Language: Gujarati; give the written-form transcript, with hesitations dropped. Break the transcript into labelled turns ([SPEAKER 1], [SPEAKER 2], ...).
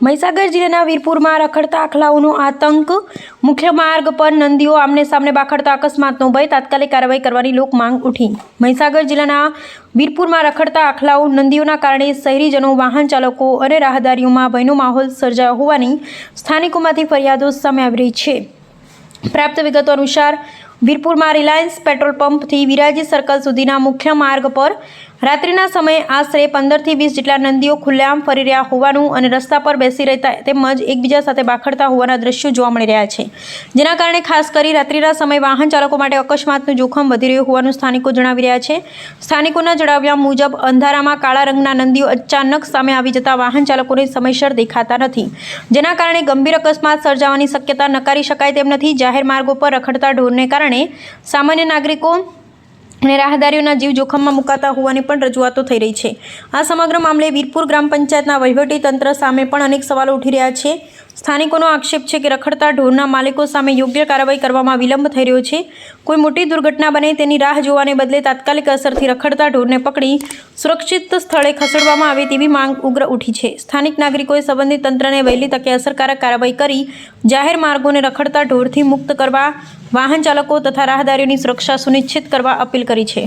[SPEAKER 1] મહીસાગર જિલ્લાના વીરપુરમાં રખડતા આખલાઓનો આતંક। મુખ્ય માર્ગ પર નંદીઓ આમને સામને બાખડતા અકસ્માતનો ભય। તાત્કાલિક કાર્યવાહી કરવાની લોક માંગ ઉઠી। મહીસાગર જિલ્લાના વીરપુરમાં રખડતા આખલાઓ નંદીઓના કારણે શહેરીજનો, વાહન ચાલકો અને રાહદારીઓમાં ભયનો માહોલ સર્જાયો હોવાની સ્થાનિકોમાંથી ફરિયાદો સામે આવી રહી છે। પ્રાપ્ત વિગતો અનુસાર વીરપુરમાં રિલાયન્સ પેટ્રોલ પંપથી વિરાજી સર્કલ સુધીના મુખ્ય માર્ગ પર રાત્રિના સમયે આશરે 15 થી 20 જેટલા નંદીઓ ખુલ્લેઆમ ફરી રહ્યા હોવાનું અને રસ્તા પર બેસી રહેતા તેમજ એકબીજા સાથે બાખડતા હોવાના દ્રશ્યો જોવા મળી રહ્યા છે, જેના કારણે ખાસ કરી રાત્રિના સમયે વાહન ચાલકો માટે અકસ્માતનું જોખમ વધી રહ્યું હોવાનું સ્થાનિકો જણાવી રહ્યા છે। સ્થાનિકોના જણાવ્યા મુજબ અંધારામાં કાળા રંગના નંદીઓ અચાનક સામે આવી જતા વાહન ચાલકોને સમયસર દેખાતા નથી, જેના કારણે ગંભીર અકસ્માત સર્જાવાની શક્યતા નકારી શકાય તેમ નથી। જાહેર માર્ગો પર રખડતા ઢોરને કારણે સામાન્ય નાગરિકો અને રાહદારીઓના જીવ જોખમમાં મુકાતા હોવાની પણ રજૂઆતો થઈ રહી છે। આ સમગ્ર મામલે વીરપુર ગ્રામ પંચાયતના વહીવટી તંત્ર સામે પણ અનેક સવાલો ઉઠી રહ્યા છે। સ્થાનિકોનો આક્ષેપ છે કે રખડતા ઢોરના માલિકો સામે યોગ્ય કાર્યવાહી કરવામાં વિલંબ થઈ રહ્યો છે। કોઈ મોટી દુર્ઘટના બને તેની રાહ જોવાને બદલે તાત્કાલિક અસરથી રખડતા ઢોરને પકડી સુરક્ષિત સ્થળે ખસેડવામાં આવે તેવી માંગ ઉગ્ર ઉઠી છે। સ્થાનિક નાગરિકોએ સંબંધિત તંત્રને વહેલી તકે અસરકારક કાર્યવાહી કરી જાહેર માર્ગોને રખડતા ઢોરથી મુક્ત કરવા, વાહન ચાલકો તથા રાહદારીઓની સુરક્ષા સુનિશ્ચિત કરવા અપીલ કરી છે।